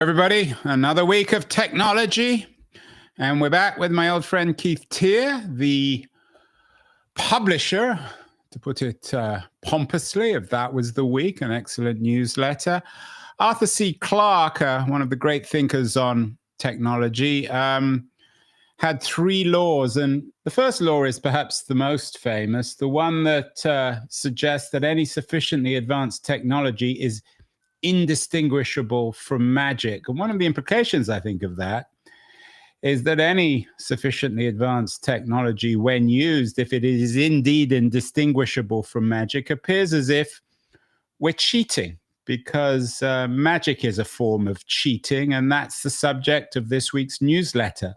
Everybody, another week of technology, and we're back with my old friend Keith Teare, the publisher, to put it pompously, if that was the week, an excellent newsletter. Arthur C. Clarke, one of the great thinkers on technology, had three laws, and the first law is perhaps the most famous, the one that suggests that any sufficiently advanced technology is indistinguishable from magic. And one of the implications, I think, of that is that any sufficiently advanced technology, when used, if it is indeed indistinguishable from magic, appears as if we're cheating, because magic is a form of cheating. And that's the subject of this week's newsletter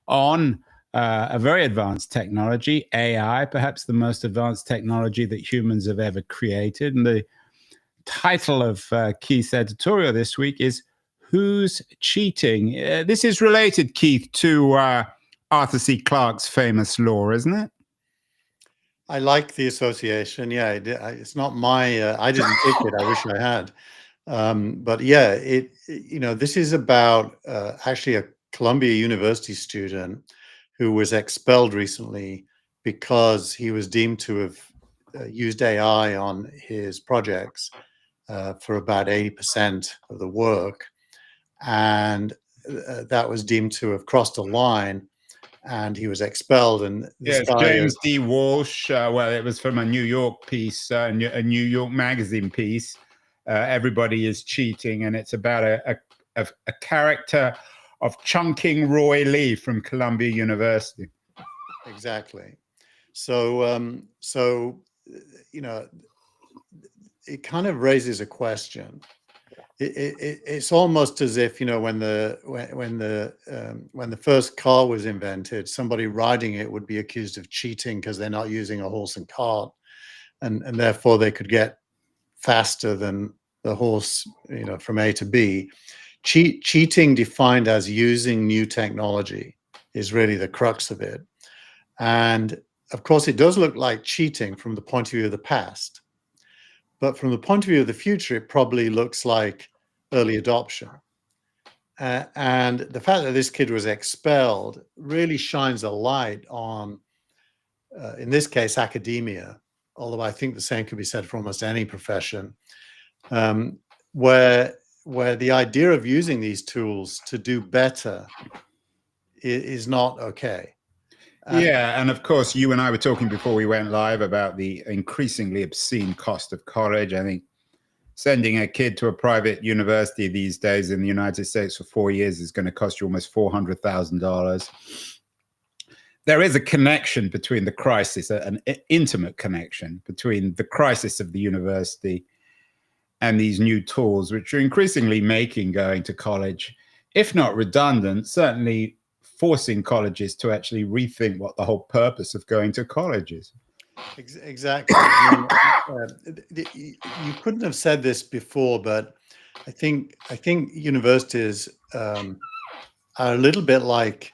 on a very advanced technology, AI, perhaps the most advanced technology that humans have ever created. And the title of Keith's editorial this week is Who's Cheating? This is related, Keith, to Arthur C. Clarke's famous law, isn't it? I like the association. Yeah, it's not my, I didn't pick it. I wish I had. But yeah, this is about actually a Columbia University student who was expelled recently because he was deemed to have used AI on his projects for about 80% of the work. And that was deemed to have crossed a line, and he was expelled. And yes, James D. Walsh, well, it was from a New York piece, a New York Magazine piece, Everybody is Cheating, and it's about a character of Chungking Roy Lee from Columbia University. Exactly. So, it kind of raises a question. It's almost as if, when the first car was invented, somebody riding it would be accused of cheating because they're not using a horse and cart, and therefore they could get faster than the horse, from A to B. Cheating, defined as using new technology, is really the crux of it. And of course, it does look like cheating from the point of view of the past. But from the point of view of the future, it probably looks like early adoption. And the fact that this kid was expelled really shines a light on, in this case, academia, although I think the same could be said for almost any profession, where the idea of using these tools to do better is not okay. Yeah, and of course, you and I were talking before we went live about the increasingly obscene cost of college. I think sending a kid to a private university these days in the United States for 4 years is going to cost you almost $400,000. There is a connection between the crisis, an intimate connection between the crisis of the university and these new tools, which are increasingly making going to college, if not redundant, certainly forcing colleges to actually rethink what the whole purpose of going to college is. Exactly. You couldn't have said this before, but I think universities are a little bit like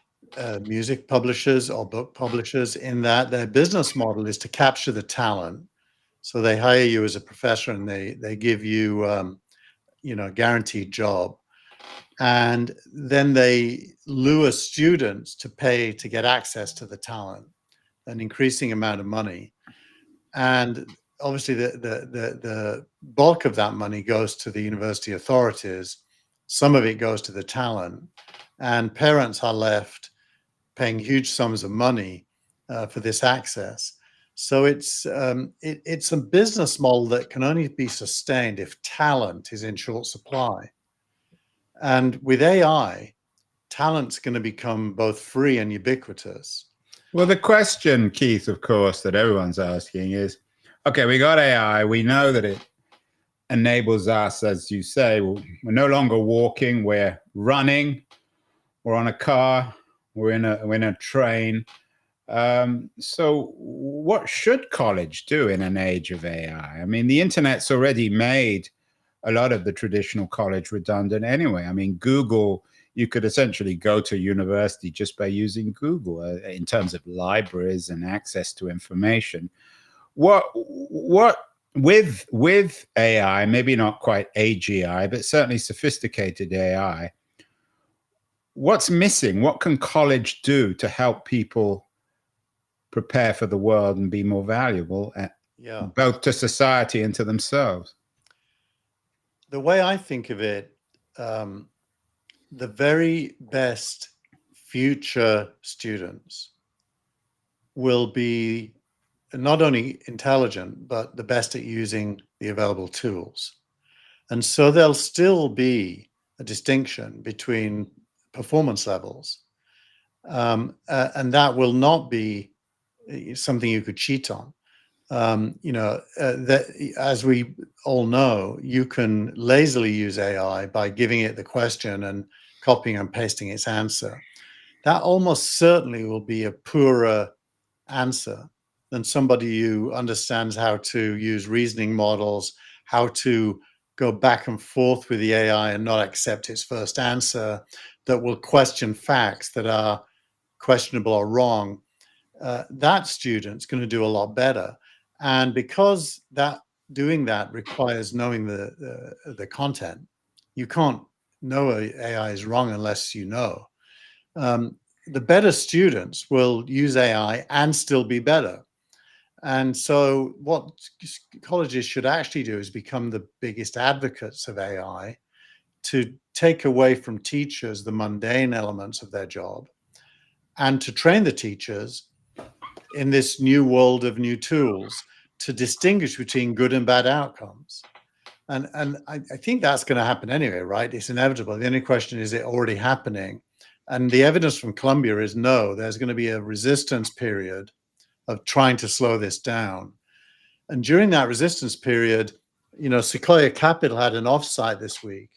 music publishers or book publishers, in that their business model is to capture the talent. So they hire you as a professor, and they give you a guaranteed job. And then they lure students to pay to get access to the talent, an increasing amount of money. And obviously the bulk of that money goes to the university authorities. Some of it goes to the talent, and parents are left paying huge sums of money for this access. So it's a business model that can only be sustained if talent is in short supply. And with AI, talent's going to become both free and ubiquitous. Well, the question, Keith, of course, that everyone's asking is, okay, we got AI. We know that it enables us, as you say, we're no longer walking, we're running, we're on a car, we're in a train. So what should college do in an age of AI? I mean, the internet's already made a lot of the traditional college redundant anyway. I mean, Google, you could essentially go to university just by using Google in terms of libraries and access to information. What with AI, maybe not quite AGI, but certainly sophisticated AI, what's missing? What can college do to help people prepare for the world and be more valuable, both to society and to themselves? The way I think of it, the very best future students will be not only intelligent, but the best at using the available tools. And so there'll still be a distinction between performance levels. And that will not be something you could cheat on. That, as we all know, you can lazily use AI by giving it the question and copying and pasting its answer. That almost certainly will be a poorer answer than somebody who understands how to use reasoning models, how to go back and forth with the AI and not accept its first answer, that will question facts that are questionable or wrong. That student's going to do a lot better. And because doing that requires knowing the content, you can't know AI is wrong unless you know. The better students will use AI and still be better. And so what colleges should actually do is become the biggest advocates of AI, to take away from teachers the mundane elements of their job and to train the teachers in this new world of new tools to distinguish between good and bad outcomes. And I think that's going to happen anyway, right? It's inevitable. The only question is it already happening? And the evidence from Columbia is no, there's going to be a resistance period of trying to slow this down. And during that resistance period, Sequoia Capital had an offsite this week,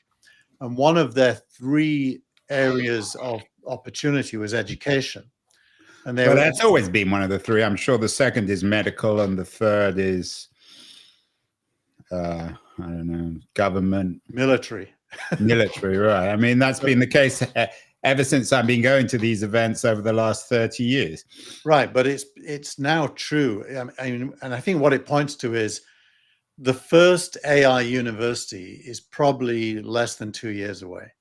and one of their 3 areas of opportunity was education. And that's always been one of the 3. I'm sure the second is medical, and the third is, I don't know, government. Military, right. I mean, that's been the case ever since I've been going to these events over the last 30 years. Right, but it's now true. And I think what it points to is the first AI university is probably less than 2 years away.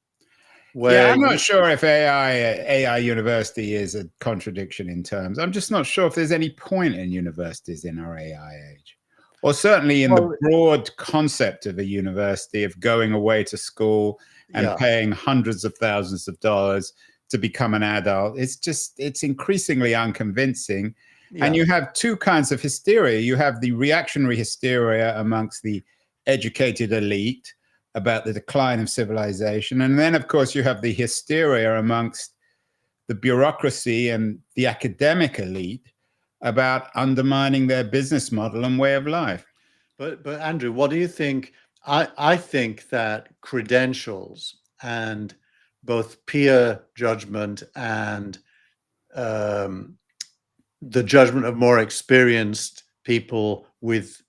Yeah, I'm not sure if AI university is a contradiction in terms. I'm just not sure if there's any point in universities in our AI age, or certainly in the broad concept of a university, of going away to school and paying hundreds of thousands of dollars to become an adult. It's increasingly unconvincing. Yeah. And you have 2 kinds of hysteria. You have the reactionary hysteria amongst the educated elite about the decline of civilization. And then, of course, you have the hysteria amongst the bureaucracy and the academic elite about undermining their business model and way of life. But Andrew, what do you think? I think that credentials and both peer judgment and the judgment of more experienced people with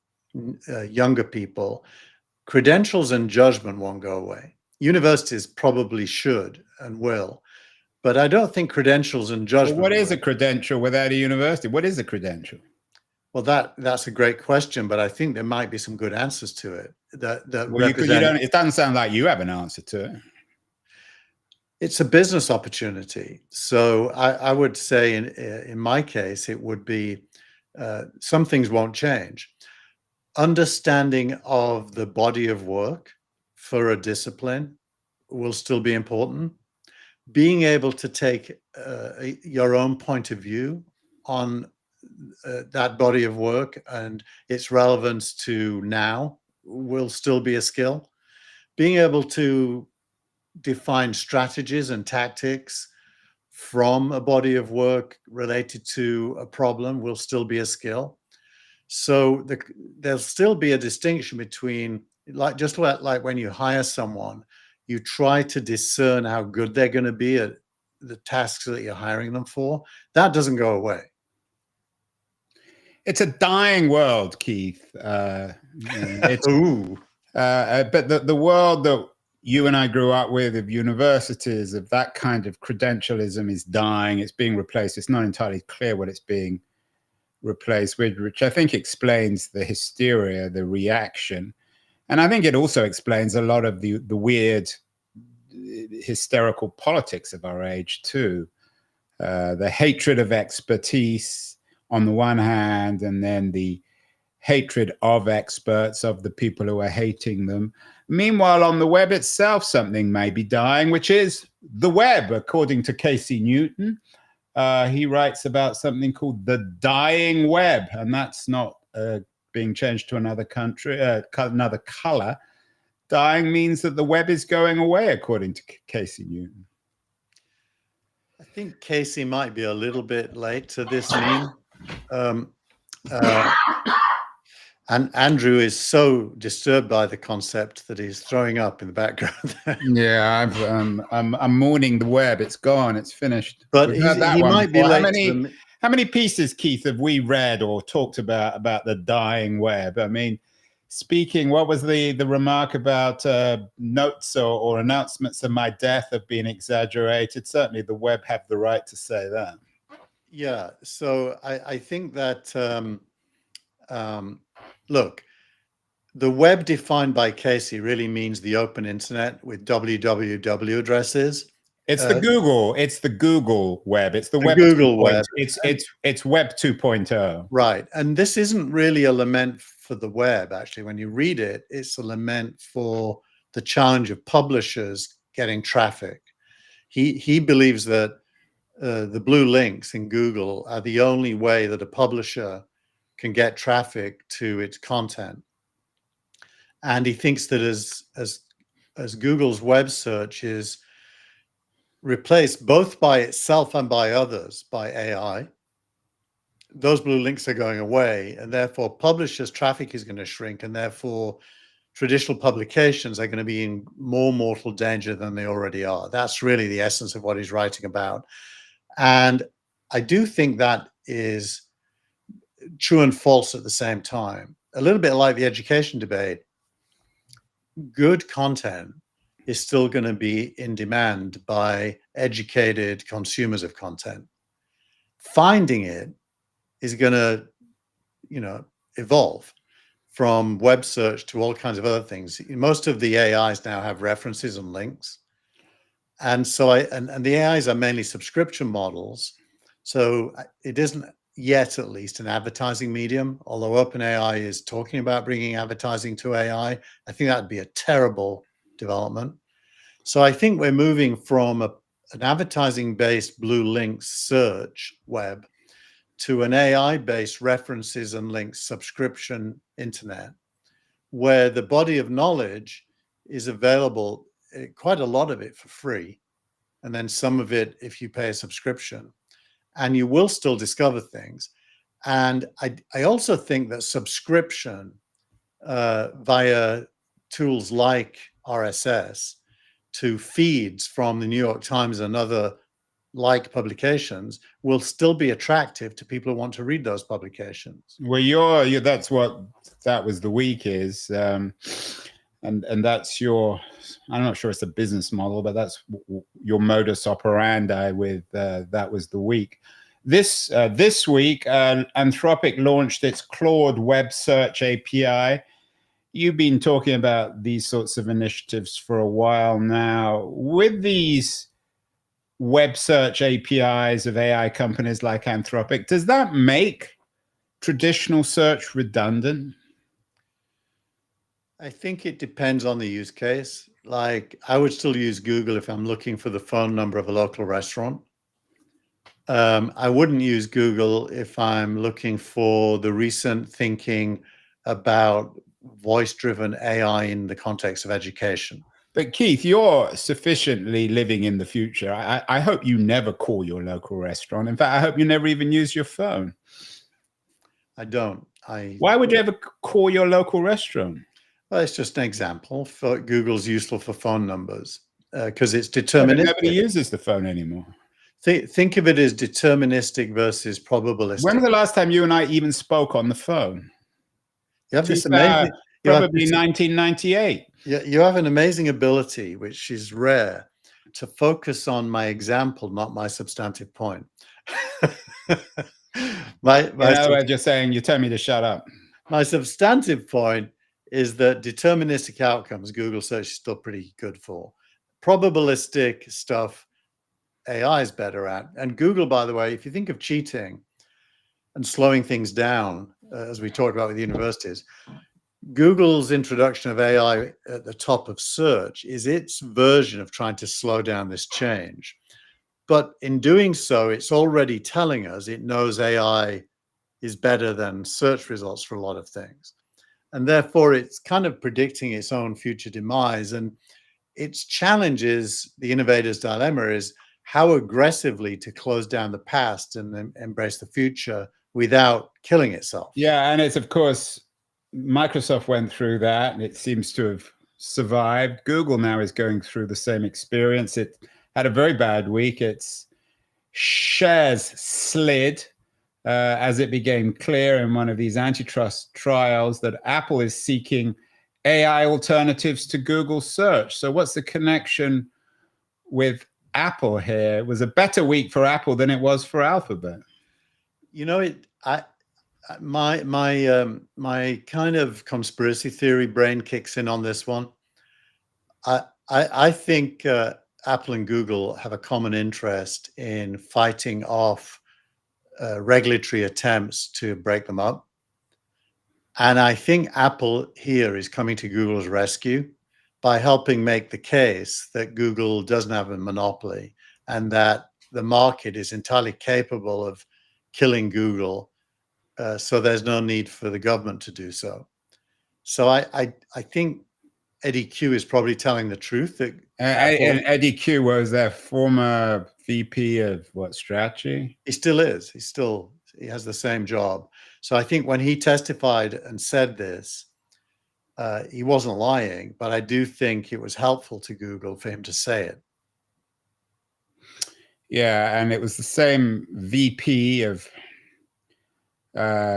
younger people, credentials and judgment won't go away. Universities probably should and will, but I don't think credentials and judgment. Well, what is a credential without a university? What is a credential? Well, that's a great question, but I think there might be some good answers to it. It doesn't sound like you have an answer to it. It's a business opportunity. So I would say in my case, it would be some things won't change. Understanding of the body of work for a discipline will still be important. Being able to take your own point of view on that body of work and its relevance to now will still be a skill. Being able to define strategies and tactics from a body of work related to a problem will still be a skill. So there'll still be a distinction between, just like when you hire someone, you try to discern how good they're going to be at the tasks that you're hiring them for. That doesn't go away. It's a dying world, Keith. Ooh. But the world that you and I grew up with, of universities, of that kind of credentialism, is dying. It's being replaced. It's not entirely clear what it's being replaced with, which I think explains the hysteria, the reaction. And I think it also explains a lot of the weird hysterical politics of our age too. The hatred of expertise on the one hand, and then the hatred of experts, of the people who are hating them. Meanwhile, on the web itself, something may be dying, which is the web, according to Casey Newton. He writes about something called the dying web, and that's not being changed to another country, another color. Dying means that the web is going away, according to Casey Newton. I think Casey might be a little bit late to this meme. And Andrew is so disturbed by the concept that he's throwing up in the background. Yeah, I'm mourning the web. It's gone. It's finished. But he might be late. How many pieces, Keith, have we read or talked about the dying web? I mean, speaking, what was the remark about notes or announcements of my death have been exaggerated? Certainly the web have the right to say that. Yeah, so I think that, look, the web defined by Casey really means the open internet with www addresses. It's the Google. It's the Google web. It's the web. Google web. It's Web 2.0. Right, and this isn't really a lament for the web. Actually, when you read it, it's a lament for the challenge of publishers getting traffic. He believes that the blue links in Google are the only way that a publisher can get traffic to its content, and he thinks that as Google's web search is replaced both by itself and by others by AI, those blue links are going away, and therefore publishers' traffic is going to shrink, and therefore traditional publications are going to be in more mortal danger than they already are. That's really the essence of what he's writing about. And I do think that is true and false at the same time. A little bit like the education debate, good content is still going to be in demand by educated consumers of content. Finding it is going to, evolve from web search to all kinds of other things. Most of the AIs now have references and links. And so and the AIs are mainly subscription models. So it isn't yet, at least, an advertising medium, although OpenAI is talking about bringing advertising to AI. I think that'd be a terrible development. So I think we're moving from an advertising-based blue links search web to an AI-based references and links subscription internet, where the body of knowledge is available, quite a lot of it for free, and then some of it if you pay a subscription. And you will still discover things. And I also think that subscription via tools like RSS to feeds from the New York Times and other like publications will still be attractive to people who want to read those publications. Well, that's what That Was the Week is. And that's your, I'm not sure it's a business model, but that's your modus operandi with That Was the Week. This week, Anthropic launched its Claude Web Search API. You've been talking about these sorts of initiatives for a while now. With these web search APIs of AI companies like Anthropic, does that make traditional search redundant? I think it depends on the use case. Like, I would still use Google if I'm looking for the phone number of a local restaurant. I wouldn't use Google if I'm looking for the recent thinking about voice-driven AI in the context of education. But Keith, you're sufficiently living in the future. I hope you never call your local restaurant. In fact, I hope you never even use your phone. I don't. Why would you ever call your local restaurant? Well, it's just an example. Google's useful for phone numbers because it's deterministic. Nobody uses the phone anymore. Think of it as deterministic versus probabilistic. When was the last time you and I even spoke on the phone? You have this amazing... Probably 1998. Yeah, you have an amazing ability, which is rare, to focus on my example, not my substantive point. We're just saying, you tell me to shut up. My substantive point is that deterministic outcomes, Google search is still pretty good for. probabilistic stuff AI is better at. And Google, by the way, if you think of cheating and slowing things down, as we talked about with universities, Google's introduction of AI at the top of search is its version of trying to slow down this change. But in doing so, it's already telling us it knows AI is better than search results for a lot of things. And therefore, it's kind of predicting its own future demise. And its challenge is, the innovator's dilemma is how aggressively to close down the past and embrace the future without killing itself. Yeah, and it's, of course, Microsoft went through that, and it seems to have survived. Google now is going through the same experience. It had a very bad week. Its shares slid as it became clear in one of these antitrust trials that Apple is seeking AI alternatives to Google search. So what's the connection with Apple here? It was a better week for Apple than it was for Alphabet. You know, my kind of conspiracy theory brain kicks in on this one. I think Apple and Google have a common interest in fighting off regulatory attempts to break them up. And I think Apple here is coming to Google's rescue by helping make the case that Google doesn't have a monopoly and that the market is entirely capable of killing Google. So there's no need for the government to do so. So I think Eddie Q is probably telling the truth. That and Eddie Q was their former VP of what, strategy? He still is. He has the same job. So I think when he testified and said this, he wasn't lying, but I do think it was helpful to Google for him to say it. Yeah, and it was the same VP of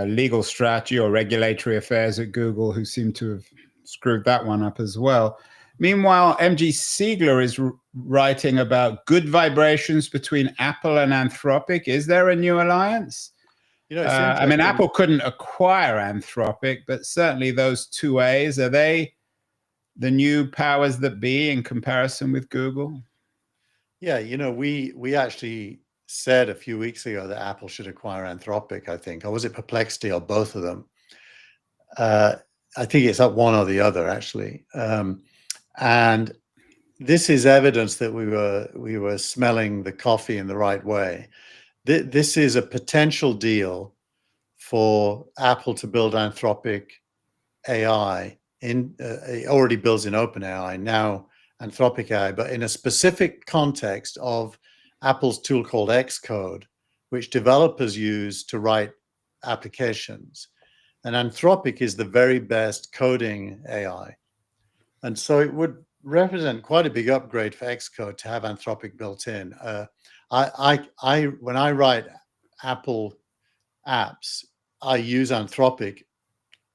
legal strategy or regulatory affairs at Google who seemed to have screwed that one up as well. Meanwhile, MG Siegler is writing about good vibrations between Apple and Anthropic. Is there a new alliance? You know, I mean, Apple couldn't acquire Anthropic, but certainly those two A's, are they the new powers that be in comparison with Google? Yeah, you know, we actually said a few weeks ago that Apple should acquire Anthropic, I think. Or was it Perplexity, or both of them? I think it's up one or the other, actually. And this is evidence that we were smelling the coffee in the right way. This is a potential deal for Apple to build Anthropic AI in. It already builds in OpenAI, now Anthropic AI, but in a specific context of Apple's tool called Xcode, which developers use to write applications. And Anthropic is the very best coding AI. And so it would represent quite a big upgrade for Xcode to have Anthropic built in. When I write Apple apps, I use Anthropic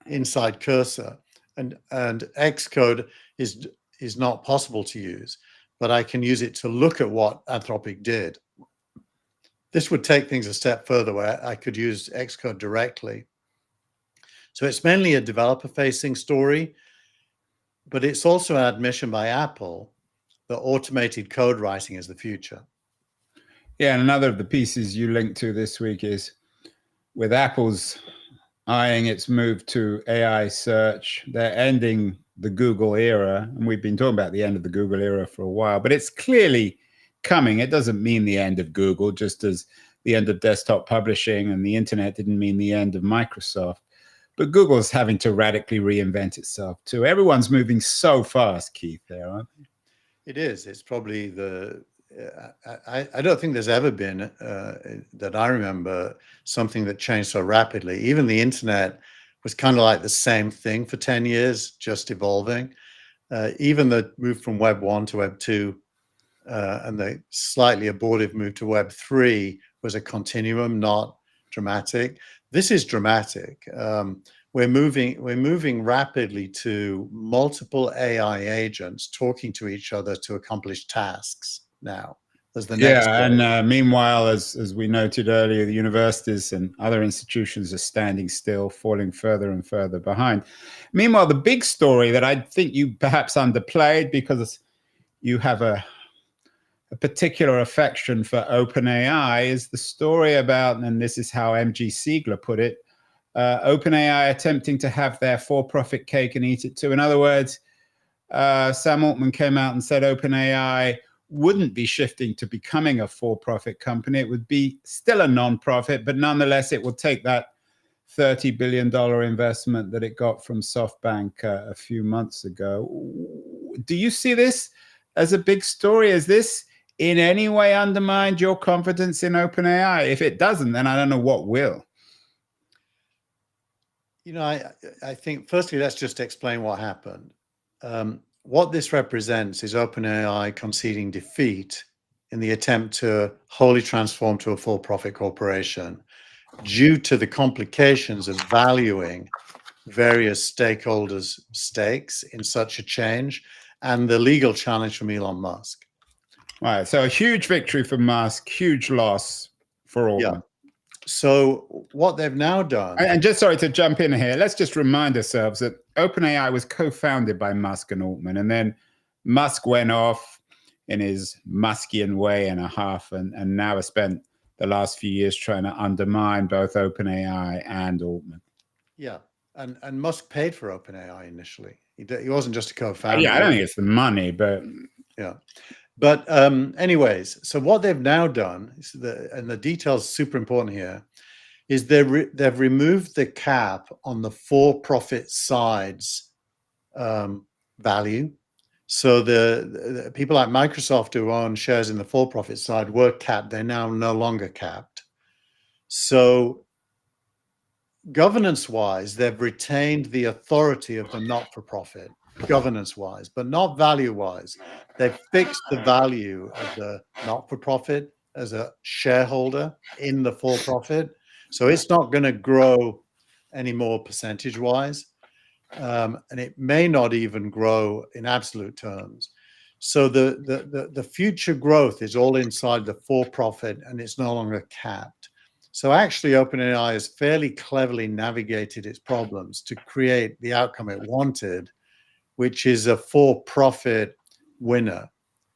inside Cursor, and Xcode is not possible to use, but I can use it to look at what Anthropic did. This would take things a step further, where I could use Xcode directly. So it's mainly a developer-facing story, but it's also an admission by Apple that automated code writing is the future. Yeah, and another of the pieces you linked to this week is with Apple's eyeing its move to AI search, they're ending the Google era. And we've been talking about the end of the Google era for a while, but it's clearly coming. It doesn't mean the end of Google, just as the end of desktop publishing and the internet didn't mean the end of Microsoft. But Google's having to radically reinvent itself too. Everyone's moving so fast, Keith, there, aren't they? It is. It's probably the... I don't think there's ever been, that I remember, something that changed so rapidly. Even the internet was kind of like the same thing for 10 years, just evolving. Even the move from Web 1 to Web 2 and the slightly abortive move to Web 3 was a continuum, not dramatic. This is dramatic. We're moving rapidly to multiple AI agents talking to each other to accomplish tasks now. As the next and meanwhile, as we noted earlier, the universities and other institutions are standing still, falling further and further behind. Meanwhile, the big story that I think you perhaps underplayed, because you have a particular affection for OpenAI is the story about, and this is how MG Siegler put it, OpenAI attempting to have their for-profit cake and eat it too. In other words, Sam Altman came out and said OpenAI wouldn't be shifting to becoming a for-profit company. It would be still a non-profit, but nonetheless, it will take that $30 billion investment that it got from SoftBank a few months ago. Do you see this as a big story? Is this in any way undermined your confidence in OpenAI? If it doesn't, then I don't know what will. You know, I think firstly, let's just explain what happened. What this represents is OpenAI conceding defeat in the attempt to wholly transform to a for-profit corporation due to the complications of valuing various stakeholders' stakes in such a change and the legal challenge from Elon Musk. Right. So a huge victory for Musk, huge loss for Altman. Yeah. So what they've now done... And just sorry to jump in here, let's just remind ourselves that OpenAI was co-founded by Musk and Altman, and then Musk went off in his Muskian way and a half, and now has spent the last few years trying to undermine both OpenAI and Altman. Yeah, and Musk paid for OpenAI initially. He wasn't just a co-founder. Yeah, I don't think it's the money, but... Yeah. But anyways, so what they've now done, and the details super important here, is they've removed the cap on the for-profit side's value. So the people like Microsoft who own shares in the for-profit side were capped. They're now no longer capped. So governance-wise, they've retained the authority of the not-for-profit, governance-wise, but not value-wise. They've fixed the value of the not-for-profit as a shareholder in the for-profit. So it's not going to grow anymore percentage-wise. And it may not even grow in absolute terms. So the future growth is all inside the for-profit, and it's no longer capped. So actually, OpenAI has fairly cleverly navigated its problems to create the outcome it wanted, which is a for-profit winner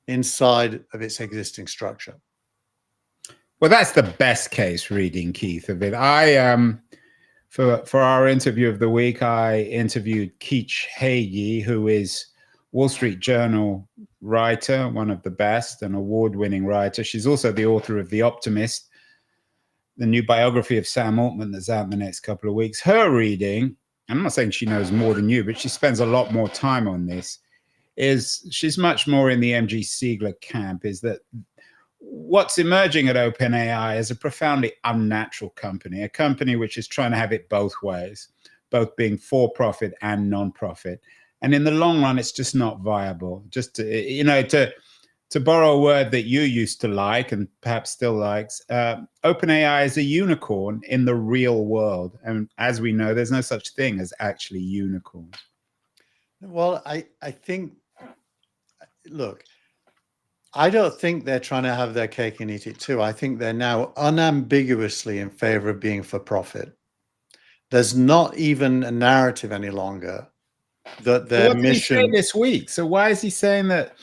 inside of its existing structure. Well, that's the best case reading, Keith, of it. For our interview of the week, I interviewed Keach Hagee, who is Wall Street Journal writer, one of the best, an award-winning writer. She's also the author of The Optimist, the new biography of Sam Altman that's out in the next couple of weeks. Her reading, I'm not saying she knows more than you, but she spends a lot more time on this, is she's much more in the MG Siegler camp, is that what's emerging at OpenAI is a profoundly unnatural company, a company which is trying to have it both ways, both being for-profit and non-profit. And in the long run, it's just not viable. Just to borrow a word that you used to like and perhaps still likes, OpenAI is a unicorn in the real world. And as we know, there's no such thing as actually unicorns. Well, I think, look, I don't think they're trying to have their cake and eat it too. I think they're now unambiguously in favor of being for profit. There's not even a narrative any longer that their mission... What did he say this week? So why is he saying that?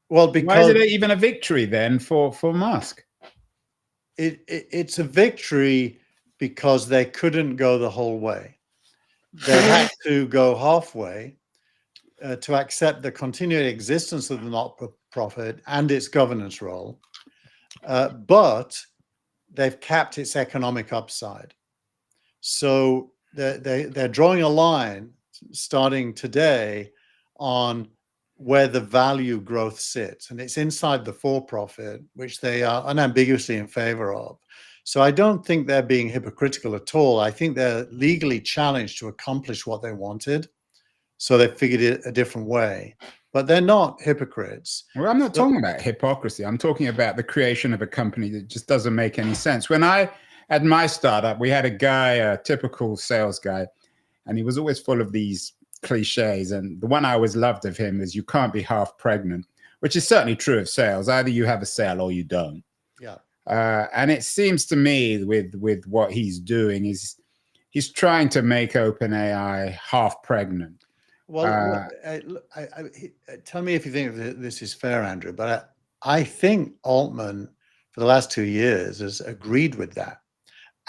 Well, because... Why is it even a victory then for Musk? It's a victory because they couldn't go the whole way. They had to go halfway to accept the continued existence of the not-for-profit and its governance role, but they've capped its economic upside. So they're drawing a line starting today on where the value growth sits, and it's inside the for-profit, which they are unambiguously in favor of. So I don't think they're being hypocritical at all. I think they're legally challenged to accomplish what they wanted. So they figured it a different way, but they're not hypocrites. Well, I'm not talking about hypocrisy. I'm talking about the creation of a company that just doesn't make any sense. When I had my startup, we had a guy, a typical sales guy, and he was always full of these cliches. And the one I always loved of him is you can't be half pregnant, which is certainly true of sales. Either you have a sale or you don't. Yeah. And it seems to me with what he's doing is he's trying to make OpenAI half pregnant, Well, tell me if you think this is fair, Andrew. But I think Altman, for the last 2 years, has agreed with that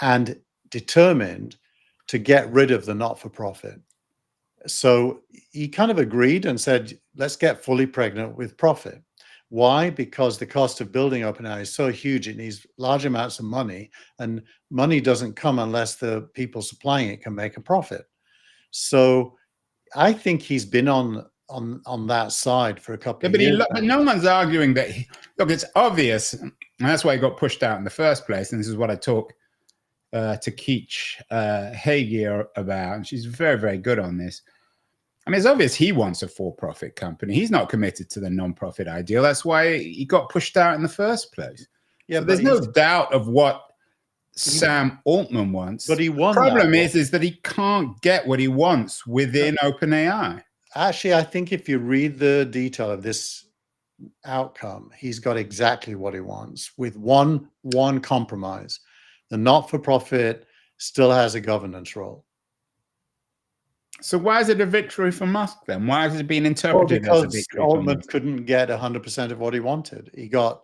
and determined to get rid of the not-for-profit. So he kind of agreed and said, let's get fully pregnant with profit. Why? Because the cost of building OpenAI is so huge, it needs large amounts of money, and money doesn't come unless the people supplying it can make a profit. So I think he's been on that side for a couple of years. But no one's arguing that. Look, it's obvious, and that's why he got pushed out in the first place. And this is what I talk to Keach Hagee about, and she's very, very good on this. I mean, it's obvious he wants a for-profit company. He's not committed to the non-profit ideal. That's why he got pushed out in the first place. Yeah, so there's no doubt of what Sam Altman wants. But he won. The problem is that he can't get what he wants within OpenAI. Actually, I think if you read the detail of this outcome, he's got exactly what he wants, with one compromise. The not-for-profit still has a governance role. So why is it a victory for Musk then? Why has it been interpreted as a victory for Musk? Altman couldn't get 100% of what he wanted. He got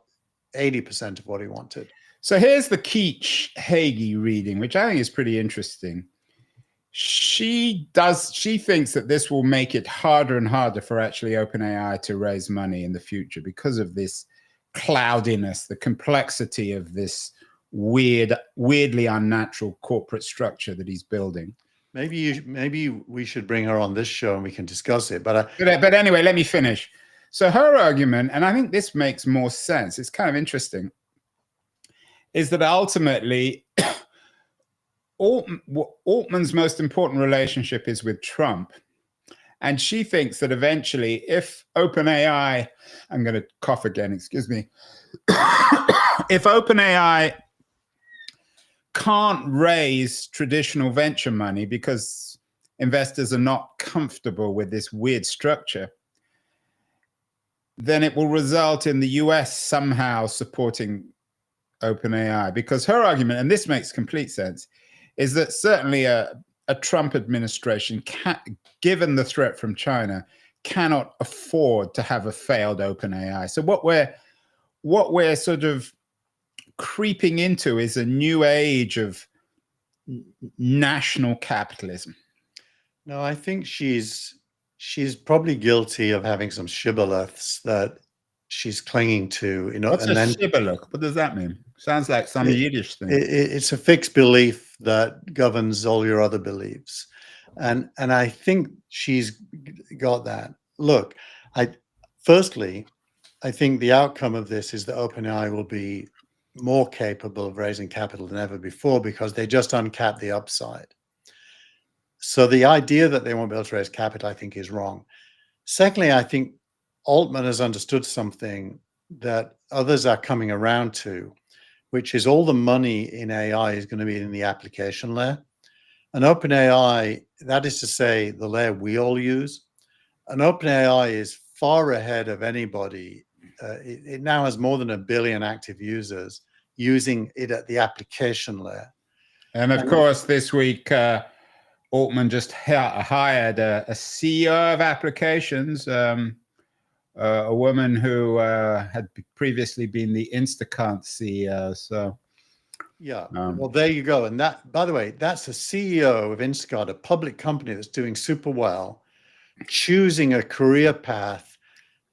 80% of what he wanted. So here's the Keach Hagee reading, which I think is pretty interesting. She thinks that this will make it harder and harder for actually OpenAI to raise money in the future because of this cloudiness, the complexity of this weirdly unnatural corporate structure that he's building. Maybe we should bring her on this show and we can discuss it. But anyway, let me finish. So her argument, and I think this makes more sense, it's kind of interesting, is that ultimately Altman's most important relationship is with Trump. And she thinks that eventually if OpenAI, I'm going to cough again, excuse me. If OpenAI can't raise traditional venture money because investors are not comfortable with this weird structure, then it will result in the US somehow supporting OpenAI. Because her argument, and this makes complete sense, is that certainly a Trump administration, given the threat from China, cannot afford to have a failed OpenAI. So what we're sort of creeping into is a new age of national capitalism. No, I think she's probably guilty of having some shibboleths that she's clinging to. What's a shibboleth? What does that mean? Sounds like some Yiddish thing. It's a fixed belief that governs all your other beliefs, and I think she's got that. Look, firstly, I think the outcome of this is that OpenAI will be more capable of raising capital than ever before because they just uncapped the upside. So the idea that they won't be able to raise capital, I think, is wrong. Secondly, I think Altman has understood something that others are coming around to, which is all the money in AI is going to be in the application layer. And OpenAI, that is to say, the layer we all use, and OpenAI is far ahead of anybody. It now has more than 1 billion active users using it at the application layer. And of course, this week, Altman just hired a CEO of applications, a woman who had previously been the Instacart CEO. So, yeah, well, there you go. And that, by the way, that's a CEO of Instacart, a public company that's doing super well, choosing a career path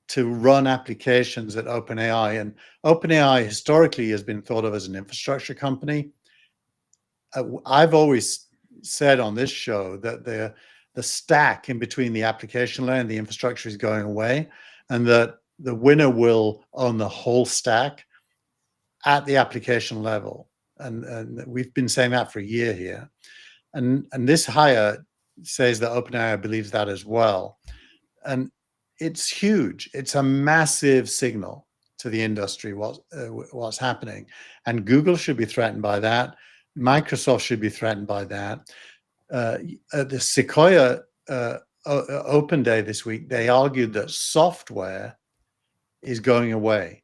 to run applications at OpenAI. And OpenAI historically has been thought of as an infrastructure company. I've always said on this show that the stack in between the application layer and the infrastructure is going away, and that the winner will own the whole stack at the application level. And we've been saying that for a year here. And this hire says that OpenAI believes that as well. And it's huge. It's a massive signal to the industry what's happening. And Google should be threatened by that. Microsoft should be threatened by that. At the Sequoia Open Day this week, they argued that software is going away.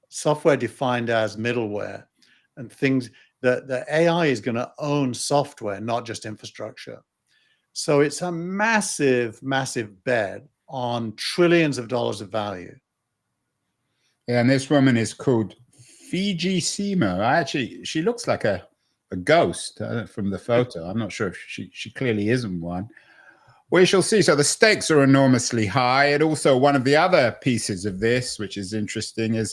Software defined as middleware and things that the AI is going to own software, not just infrastructure. So it's a massive, massive bet on trillions of dollars of value. Yeah, and this woman is called Fiji Simo. She looks like a ghost from the photo. I'm not sure if she clearly isn't one. We shall see. So the stakes are enormously high. And also one of the other pieces of this, which is interesting, is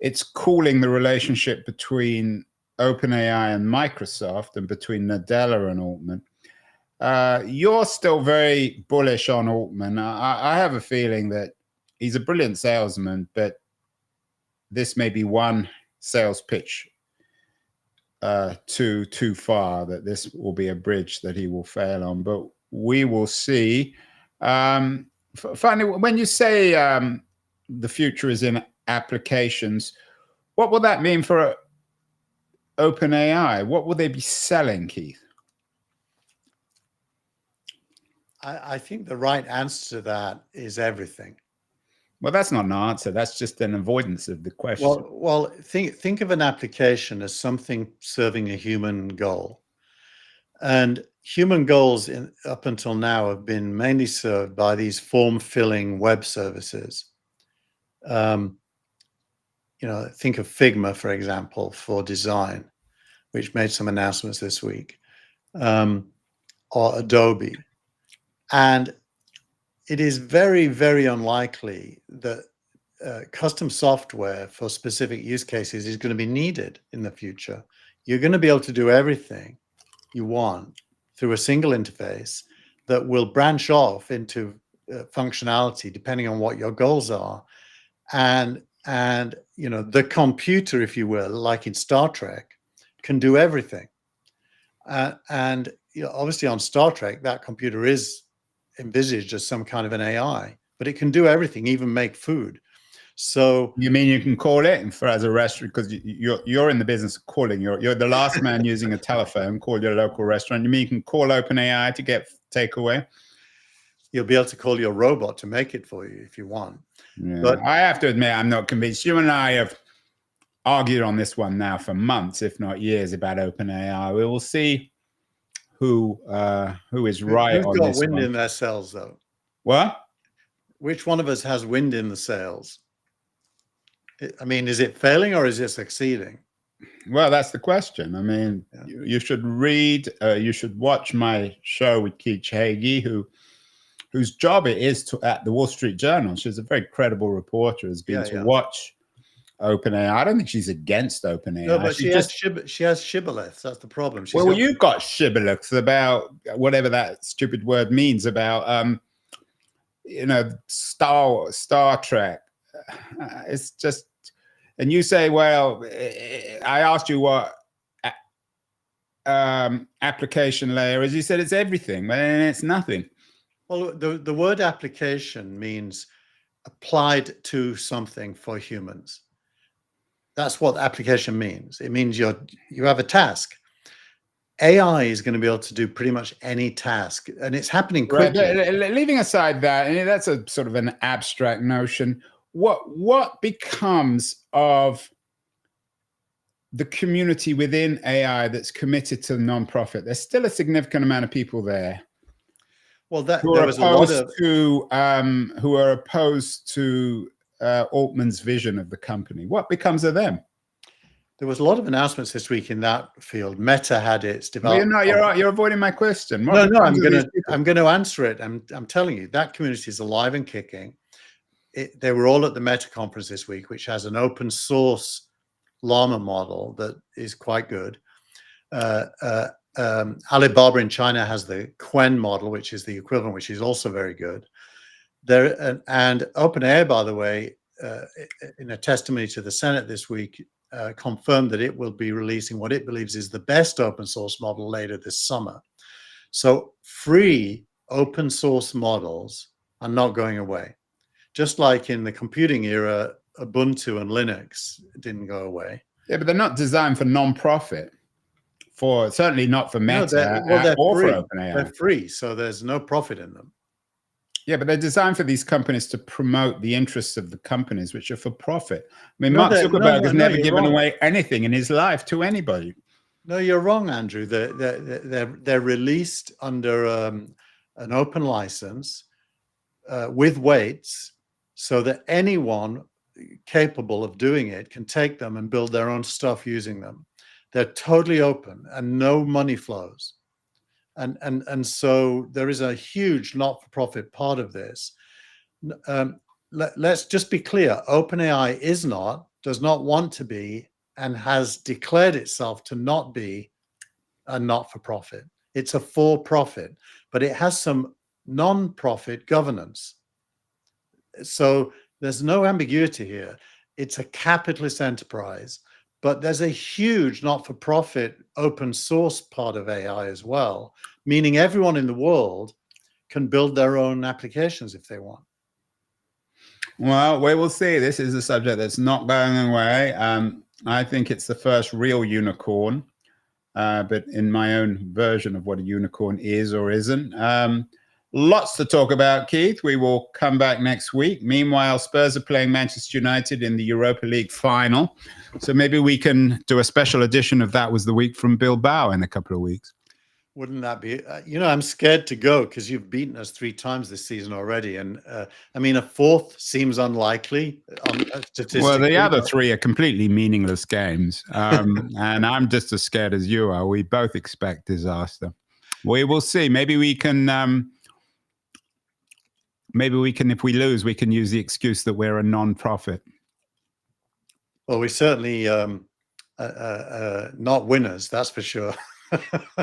it's cooling the relationship between OpenAI and Microsoft and between Nadella and Altman. You're still very bullish on Altman. I have a feeling that he's a brilliant salesman, but this may be one sales pitch too far, that this will be a bridge that he will fail on. But we will see. Finally, when you say the future is in applications, what will that mean for OpenAI? What will they be selling, Keith? I think the right answer to that is everything. Well, that's not an answer. That's just an avoidance of the question. Well, think of an application as something serving a human goal. And human goals up until now have been mainly served by these form-filling web services. Think of Figma, for example, for design, which made some announcements this week, or Adobe. And it is very, very unlikely that custom software for specific use cases is going to be needed in the future. You're going to be able to do everything you want through a single interface that will branch off into functionality depending on what your goals are. And the computer, if you will, like in Star Trek, can do everything. And obviously on Star Trek, that computer is envisaged as some kind of an AI, but it can do everything, even make food. So you mean you can call it, and for as a restaurant, because you're in the business of calling, you're the last man using a telephone, call your local restaurant. You mean you can call OpenAI to get takeaway? You'll be able to call your robot to make it for you if you want. Yeah. But I have to admit, I'm not convinced. You and I have argued on this one now for months, if not years, about OpenAI. We will see who is right on this one. Who's got wind in their sails, though? What? Which one of us has wind in the sails? I mean, is it failing or is it succeeding? Well, that's the question. I mean, you should read, you should watch my show with Keith Hagee, whose job it is at the Wall Street Journal. She's a very credible reporter, has been to watch OpenAI. I don't think she's against OpenAI. No, but she has shibboleths. That's the problem. You've got shibboleths about whatever that stupid word means about, Star Trek. It's just, and you say, well, I asked you what application layer is. You said it's everything, but it's nothing. Well, the word application means applied to something for humans. That's what application means. It means you have a task. AI is going to be able to do pretty much any task, and it's happening quickly. Right. Leaving aside that, and that's a sort of an abstract notion. What becomes of the community within AI that's committed to nonprofit? There's still a significant amount of people there. Well, who are opposed to Altman's vision of the company. What becomes of them? There was a lot of announcements this week in that field. Meta had its development. You're avoiding my question. No, I'm going to answer it. I'm telling you, that community is alive and kicking. They were all at the Meta conference this week, which has an open source llama model that is quite good. Alibaba in China has the Qwen model, which is the equivalent, which is also very good. And OpenAI, by the way, in a testimony to the Senate this week, confirmed that it will be releasing what it believes is the best open source model later this summer. So free open source models are not going away. Just like in the computing era, Ubuntu and Linux didn't go away. Yeah, but they're not designed for non-profit. Certainly not for Meta or for OpenAI. They're free, so there's no profit in them. Yeah, but they're designed for these companies to promote the interests of the companies, which are for profit. I mean, Mark Zuckerberg has never given away anything in his life to anybody. No, you're wrong, Andrew. They're released under an open license with weights, so that anyone capable of doing it can take them and build their own stuff using them. They're totally open and no money flows. And so there is a huge not-for-profit part of this. Let's just be clear. OpenAI does not want to be, and has declared itself to not be, a not-for-profit. It's a for-profit, but it has some non-profit governance. So there's no ambiguity here. It's a capitalist enterprise, but there's a huge not-for-profit open source part of AI as well, meaning everyone in the world can build their own applications if they want. Well, we will see. This is a subject that's not going away. I think it's the first real unicorn, but in my own version of what a unicorn is or isn't. Lots to talk about, Keith. We will come back next week. Meanwhile, Spurs are playing Manchester United in the Europa League final. So maybe we can do a special edition of That Was the Week from Bilbao in a couple of weeks. Wouldn't that be, I'm scared to go because you've beaten us 3 times this season already. And I mean, a 4th seems unlikely. Well, the other 3 are completely meaningless games. And I'm just as scared as you are. We both expect disaster. We will see. Maybe we can, if we lose, we can use the excuse that we're a non-profit. Well, we certainly not winners, that's for sure.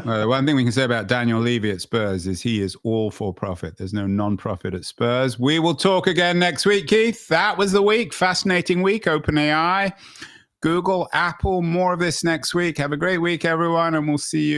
Well, one thing we can say about Daniel Levy at Spurs is he is all for profit. There's no non-profit at Spurs. We will talk again next week, Keith. That was the week. Fascinating week. OpenAI, Google, Apple. More of this next week. Have a great week, everyone, and we'll see you.